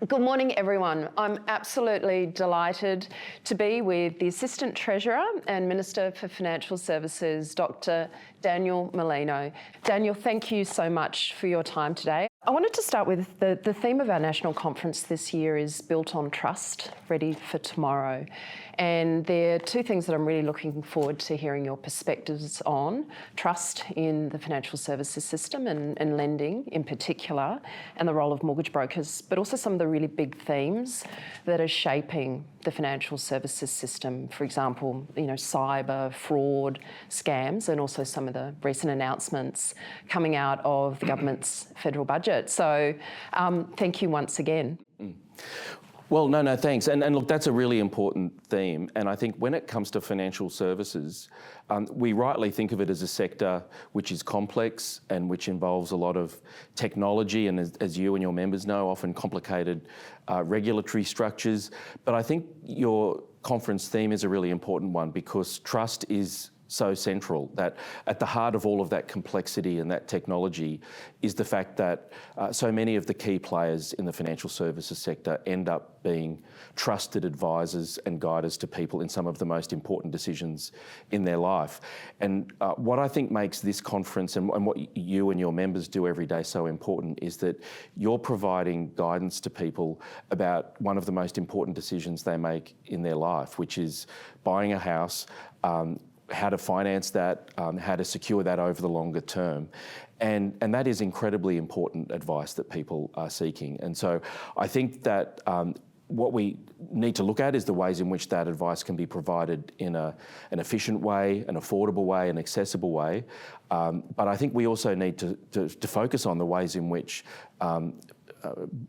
Good morning, everyone. I'm absolutely delighted to be with the Assistant Treasurer and Minister for Financial Services, Dr. Daniel Mulino. Daniel, thank you so much for your time today. I wanted to start with the theme of our national conference this year is built on trust, ready for tomorrow. And there are two things that I'm really looking forward to hearing your perspectives on: trust in the financial services system and lending in particular, and the role of mortgage brokers, but also some of the really big themes that are shaping the financial services system. For example, cyber, fraud, scams, and also some of the recent announcements coming out of the government's federal budget. So thank you once again. Well, no, thanks. And look, that's a really important theme. And I think when it comes to financial services, we rightly think of it as a sector which is complex and which involves a lot of technology and, as you and your members know, often complicated regulatory structures. But I think your conference theme is a really important one because trust is so central. That at the heart of all of that complexity and that technology is the fact that so many of the key players in the financial services sector end up being trusted advisors and guiders to people in some of the most important decisions in their life. And what I think makes this conference and what you and your members do every day so important is that you're providing guidance to people about one of the most important decisions they make in their life, which is buying a house, how to finance that, how to secure that over the longer term. And that is incredibly important advice that people are seeking. And so I think that what we need to look at is the ways in which that advice can be provided in an efficient way, an affordable way, an accessible way. But I think we also need to focus on the ways in which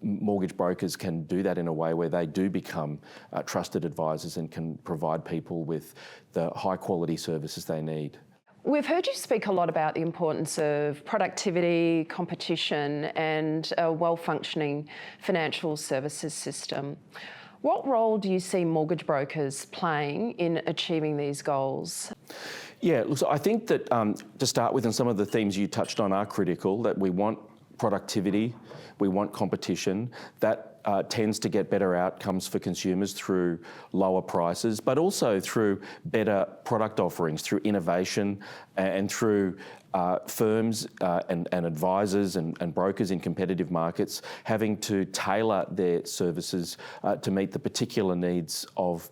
mortgage brokers can do that in a way where they do become trusted advisors and can provide people with the high quality services they need. We've heard you speak a lot about the importance of productivity, competition, and a well-functioning financial services system. What role do you see mortgage brokers playing in achieving these goals? Yeah, look, so I think that to start with, and some of the themes you touched on are critical, that we want productivity, we want competition. That tends to get better outcomes for consumers through lower prices, but also through better product offerings, through innovation and through firms and advisors and brokers in competitive markets having to tailor their services to meet the particular needs of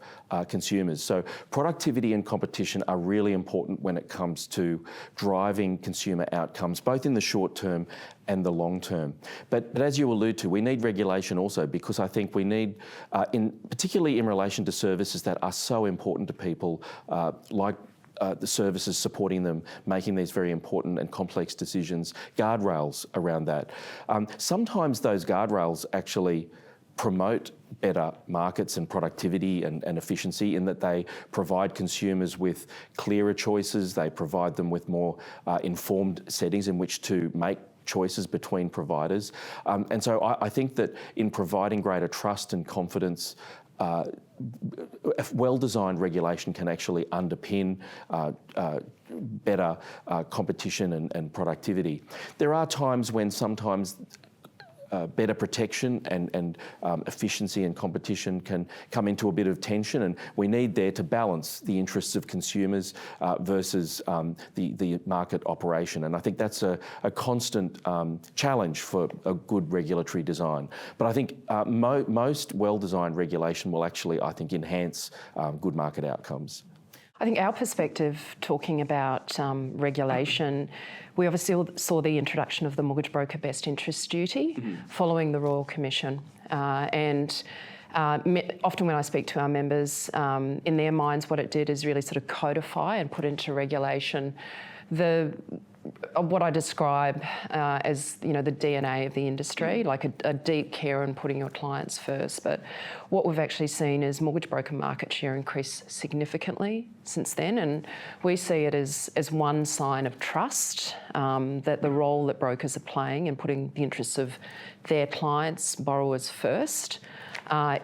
consumers. So productivity and competition are really important when it comes to driving consumer outcomes, both in the short term and the long term. But as you allude to, we need regulation also, because I think we need, particularly in relation to services that are so important to people, like the services supporting them, making these very important and complex decisions, guardrails around that. Sometimes those guardrails actually promote better markets and productivity and efficiency in that they provide consumers with clearer choices, they provide them with more informed settings in which to make choices between providers. And so I think that in providing greater trust and confidence, well-designed regulation can actually underpin better competition and productivity. There are times when sometimes better protection and efficiency and competition can come into a bit of tension, and we need there to balance the interests of consumers versus the market operation. And I think that's a constant challenge for a good regulatory design. But I think most well-designed regulation will actually, I think, enhance good market outcomes. I think our perspective, talking about regulation, we obviously saw the introduction of the mortgage broker best interest duty following the Royal Commission. And often when I speak to our members, in their minds what it did is really sort of codify and put into regulation what I describe as the DNA of the industry, like a deep care in putting your clients first. But what we've actually seen is mortgage broker market share increase significantly since then, and we see it as one sign of trust that the role that brokers are playing in putting the interests of their clients, borrowers first,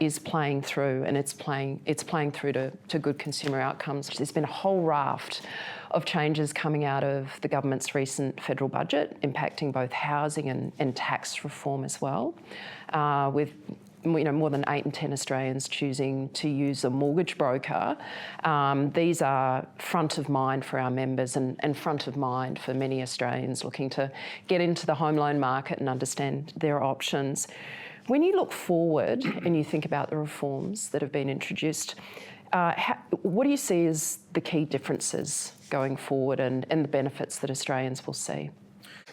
is playing through, and it's playing through to good consumer outcomes. There's been a whole raft of changes coming out of the government's recent federal budget, impacting both housing and tax reform as well, with more than 8 in 10 Australians choosing to use a mortgage broker. These are front of mind for our members and front of mind for many Australians looking to get into the home loan market and understand their options. When you look forward and you think about the reforms that have been introduced, what do you see as the key differences going forward and the benefits that Australians will see?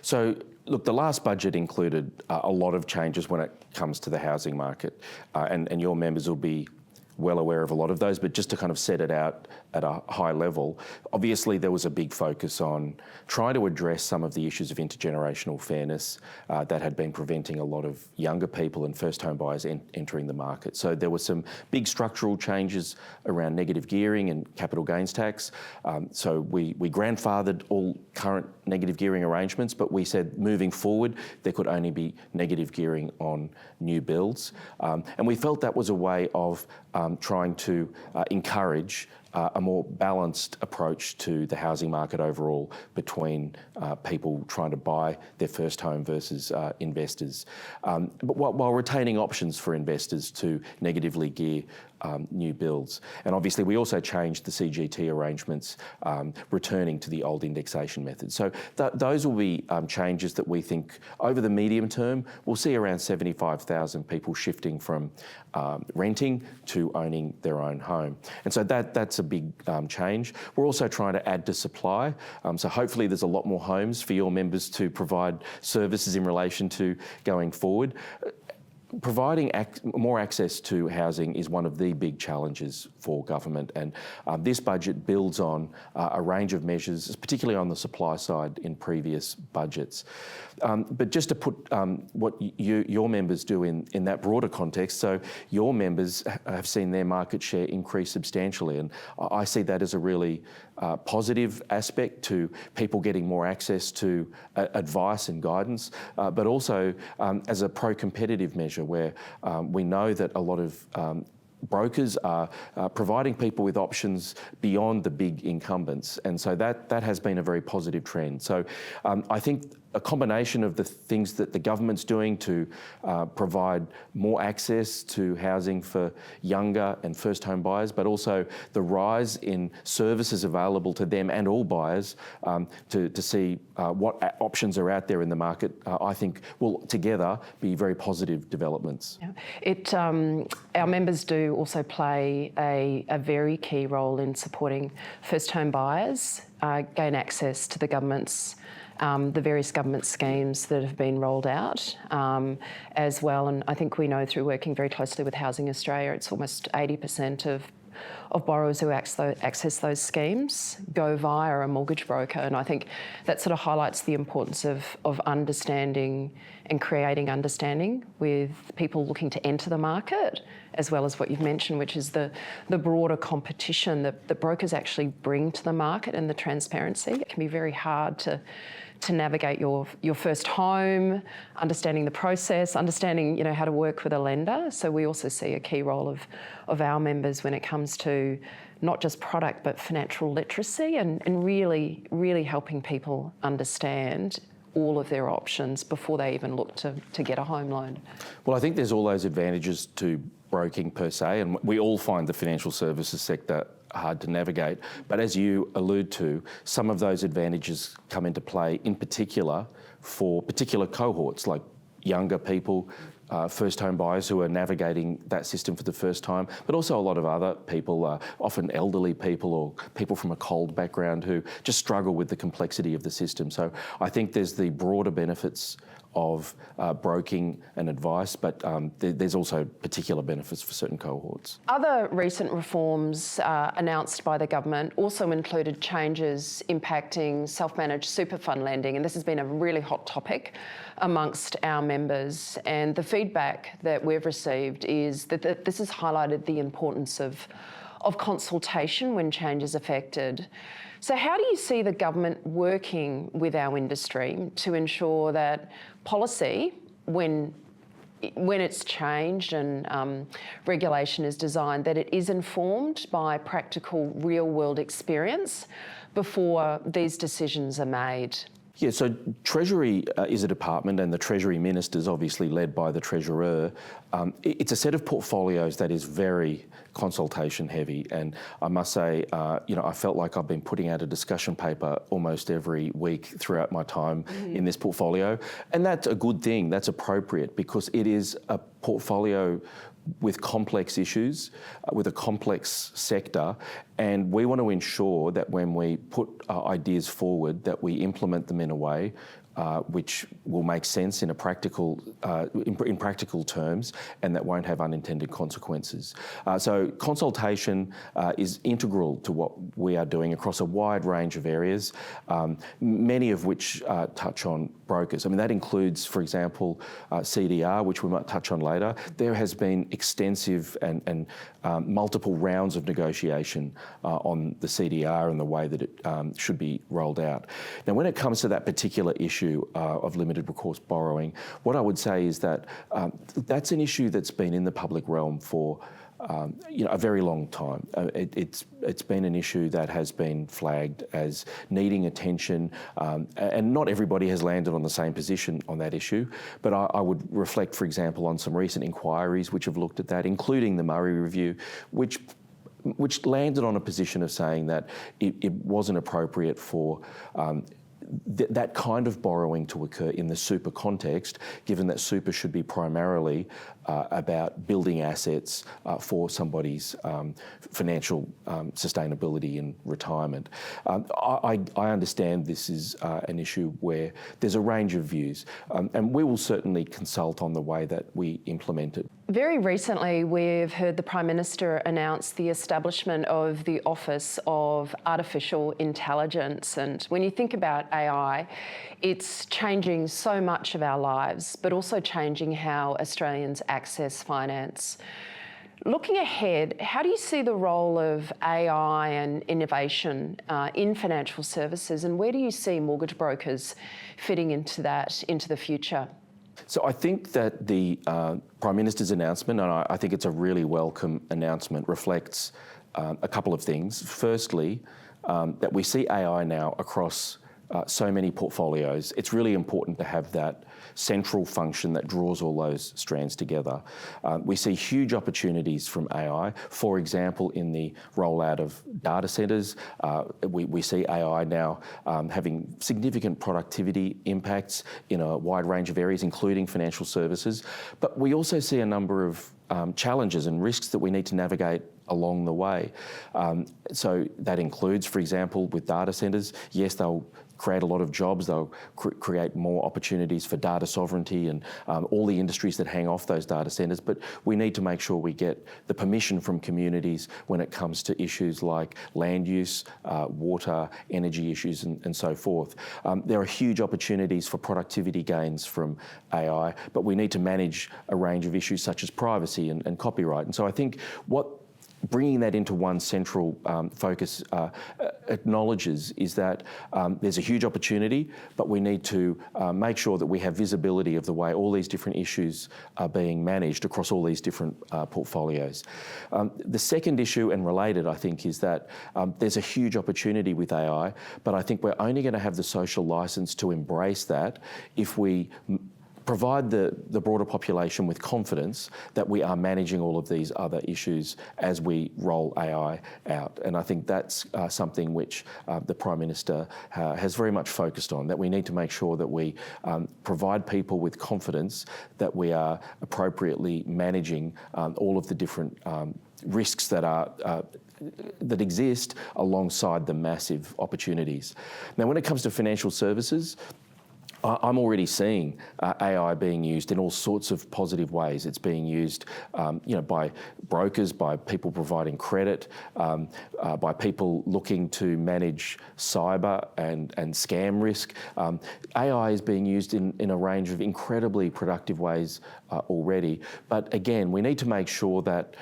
So, look, the last budget included a lot of changes when it comes to the housing market, and your members will be well aware of a lot of those, but just to kind of set it out at a high level, obviously there was a big focus on trying to address some of the issues of intergenerational fairness that had been preventing a lot of younger people and first home buyers entering the market. So there were some big structural changes around negative gearing and capital gains tax. So we grandfathered all current negative gearing arrangements, but we said moving forward there could only be negative gearing on new builds. And we felt that was a way of trying to encourage a more balanced approach to the housing market overall between people trying to buy their first home versus investors, but while retaining options for investors to negatively gear new builds. And obviously we also changed the CGT arrangements, returning to the old indexation method. So those will be changes that we think over the medium term we'll see around 75,000 people shifting from renting to owning their own home. And so that's a big change. We're also trying to add to supply. So hopefully there's a lot more homes for your members to provide services in relation to going forward. Providing more access to housing is one of the big challenges for government, and this budget builds on a range of measures, particularly on the supply side in previous budgets. But just to put what your members do in that broader context, so your members have seen their market share increase substantially, and I see that as a really positive aspect to people getting more access to advice and guidance, but also as a pro-competitive measure where we know that a lot of brokers are providing people with options beyond the big incumbents, and so that has been a very positive trend. So I think a combination of the things that the government's doing to provide more access to housing for younger and first home buyers, but also the rise in services available to them and all buyers to see what options are out there in the market, I think will together be very positive developments. Yeah. Our members do also play a very key role in supporting first home buyers gain access to the various government schemes that have been rolled out as well. And I think we know through working very closely with Housing Australia, it's almost 80% of borrowers who access those schemes go via a mortgage broker. And I think that sort of highlights the importance of understanding and creating understanding with people looking to enter the market, as well as what you've mentioned, which is the broader competition that the brokers actually bring to the market and the transparency. It can be very hard to navigate your first home, understanding the process, understanding how to work with a lender. So we also see a key role of our members when it comes to not just product but financial literacy and really, really helping people understand all of their options before they even look to get a home loan. Well, I think there's all those advantages to broking per se, and we all find the financial services sector hard to navigate. But as you allude to, some of those advantages come into play in particular for particular cohorts like younger people, first home buyers who are navigating that system for the first time, but also a lot of other people, often elderly people or people from a cold background who just struggle with the complexity of the system. So I think there's the broader benefits of broking and advice, but there's also particular benefits for certain cohorts. Other recent reforms announced by the government also included changes impacting self-managed super fund lending, and this has been a really hot topic amongst our members. And the feedback that we've received is that this has highlighted the importance of consultation when change is affected. So how do you see the government working with our industry to ensure that policy, when it's changed and regulation is designed, that it is informed by practical real-world experience before these decisions are made? Yeah, so Treasury is a department, and the Treasury Minister is obviously led by the Treasurer. It's a set of portfolios that is very consultation heavy, and I must say, I felt like I've been putting out a discussion paper almost every week throughout my time in this portfolio, and that's a good thing. That's appropriate because it is a portfolio with complex issues, with a complex sector, and we want to ensure that when we put ideas forward, that we implement them in a way which will make sense in practical terms, and that won't have unintended consequences. So consultation is integral to what we are doing across a wide range of areas, many of which touch on brokers. I mean, that includes, for example, CDR, which we might touch on later. There has been extensive and multiple rounds of negotiation on the CDR and the way that it should be rolled out. Now, when it comes to that particular issue of limited recourse borrowing, what I would say is that that's an issue that's been in the public realm for a very long time. It's been an issue that has been flagged as needing attention, and not everybody has landed on the same position on that issue. But I would reflect, for example, on some recent inquiries which have looked at that, including the Murray Review, which landed on a position of saying that it wasn't appropriate for that kind of borrowing to occur in the super context, given that super should be primarily about building assets for somebody's financial sustainability in retirement. I understand this is an issue where there's a range of views, and we will certainly consult on the way that we implement it. Very recently, we've heard the Prime Minister announce the establishment of the Office of Artificial Intelligence. And when you think about AI, it's changing so much of our lives, but also changing how Australians access finance. Looking ahead, how do you see the role of AI and innovation in financial services, and where do you see mortgage brokers fitting into that into the future? So I think that the Prime Minister's announcement, and I think it's a really welcome announcement, reflects a couple of things. Firstly, that we see AI now across so many portfolios. It's really important to have that central function that draws all those strands together. We see huge opportunities from AI. For example, in the rollout of data centres, we see AI now having significant productivity impacts in a wide range of areas, including financial services. But we also see a number of challenges and risks that we need to navigate along the way. So that includes, for example, with data centres, yes, they'll create a lot of jobs, they'll create more opportunities for data sovereignty and all the industries that hang off those data centres, but we need to make sure we get the permission from communities when it comes to issues like land use, water, energy issues and so forth. There are huge opportunities for productivity gains from AI, but we need to manage a range of issues such as privacy and copyright. And so I think bringing that into one central focus acknowledges is that there's a huge opportunity, but we need to make sure that we have visibility of the way all these different issues are being managed across all these different portfolios. The second issue, and related, I think, is that there's a huge opportunity with AI, but I think we're only going to have the social licence to embrace that if we provide the broader population with confidence that we are managing all of these other issues as we roll AI out. And I think that's something which the Prime Minister has very much focused on, that we need to make sure that we provide people with confidence that we are appropriately managing all of the different risks that exist alongside the massive opportunities. Now, when it comes to financial services, I'm already seeing AI being used in all sorts of positive ways. It's being used, by brokers, by people providing credit, by people looking to manage cyber and scam risk. AI is being used in a range of incredibly productive ways already. But again, we need to make sure that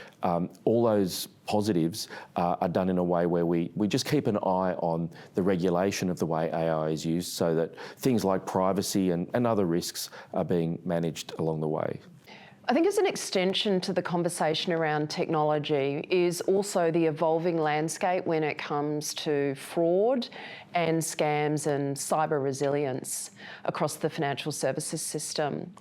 all those positives are done in a way where we just keep an eye on the regulation of the way AI is used so that things like privacy and other risks are being managed along the way. I think as an extension to the conversation around technology is also the evolving landscape when it comes to fraud and scams and cyber resilience across the financial services system.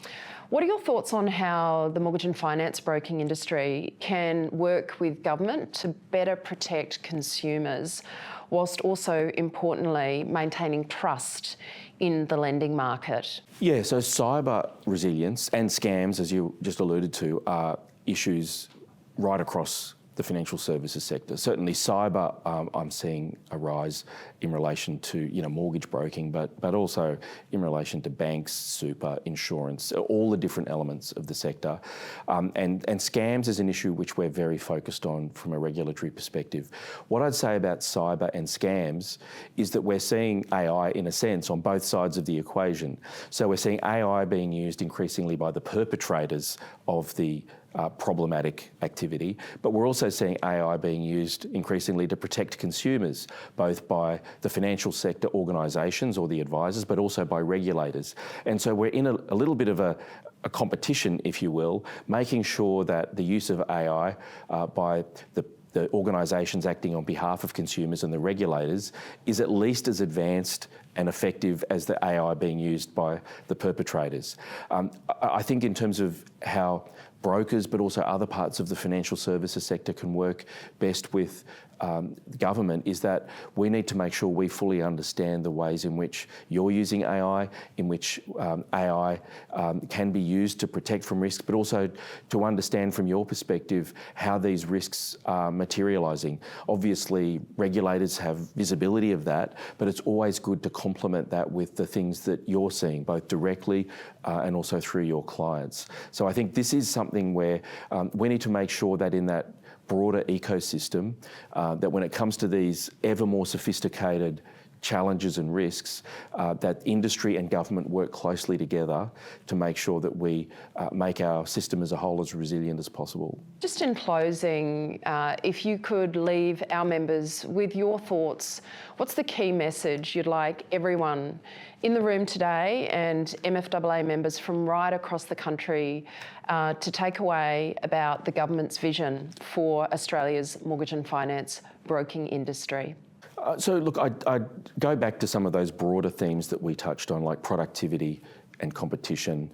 What are your thoughts on how the mortgage and finance broking industry can work with government to better protect consumers, whilst also importantly maintaining trust in the lending market? Yeah, so cyber resilience and scams, as you just alluded to, are issues right across the financial services sector. Certainly cyber, I'm seeing a rise in relation to mortgage broking, but also in relation to banks, super, insurance, all the different elements of the sector. And scams is an issue which we're very focused on from a regulatory perspective. What I'd say about cyber and scams is that we're seeing AI, in a sense, on both sides of the equation. So we're seeing AI being used increasingly by the perpetrators of the problematic activity, but we're also seeing AI being used increasingly to protect consumers, both by the financial sector organisations or the advisors, but also by regulators. And so we're in a little bit of a competition, if you will, making sure that the use of AI by the organisations acting on behalf of consumers and the regulators is at least as advanced and effective as the AI being used by the perpetrators. I think in terms of how brokers, but also other parts of the financial services sector can work best with government, is that we need to make sure we fully understand the ways in which you're using AI, in which AI can be used to protect from risk, but also to understand from your perspective how these risks are materialising. Obviously, regulators have visibility of that, but it's always good to complement that with the things that you're seeing, both directly and also through your clients. So I think this is something where we need to make sure that in that broader ecosystem, that when it comes to these ever more sophisticated challenges and risks, that industry and government work closely together to make sure that we make our system as a whole as resilient as possible. Just in closing, if you could leave our members with your thoughts, what's the key message you'd like everyone in the room today and MFAA members from right across the country to take away about the government's vision for Australia's mortgage and finance broking industry? So look, I'd go back to some of those broader themes that we touched on, like productivity and competition.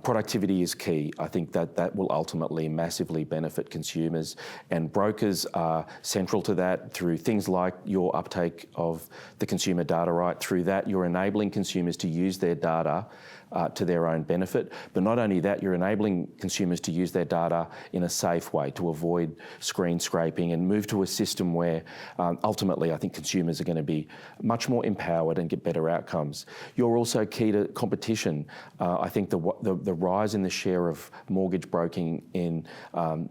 Productivity is key. I think that will ultimately massively benefit consumers, and brokers are central to that through things like your uptake of the consumer data right. Through that, you're enabling consumers to use their data to their own benefit. But not only that, you're enabling consumers to use their data in a safe way to avoid screen scraping and move to a system where ultimately I think consumers are going to be much more empowered and get better outcomes. You're also key to competition. I think the rise in the share of mortgage broking in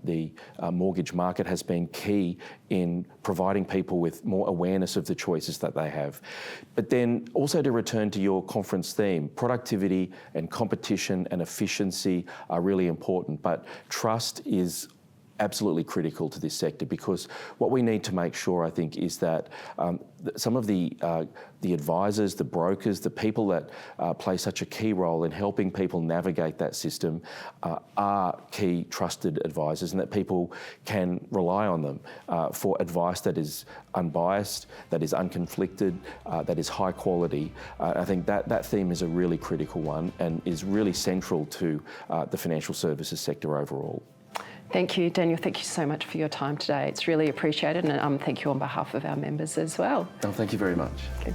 the mortgage market has been key in providing people with more awareness of the choices that they have. But then also, to return to your conference theme, productivity and competition and efficiency are really important, but trust is absolutely critical to this sector, because what we need to make sure, I think, is that some of the advisors, the brokers, the people that play such a key role in helping people navigate that system are key trusted advisors, and that people can rely on them for advice that is unbiased, that is unconflicted, that is high quality. I think that theme is a really critical one and is really central to the financial services sector overall. Thank you, Daniel. Thank you so much for your time today. It's really appreciated, and thank you on behalf of our members as well. Oh, thank you very much. Okay.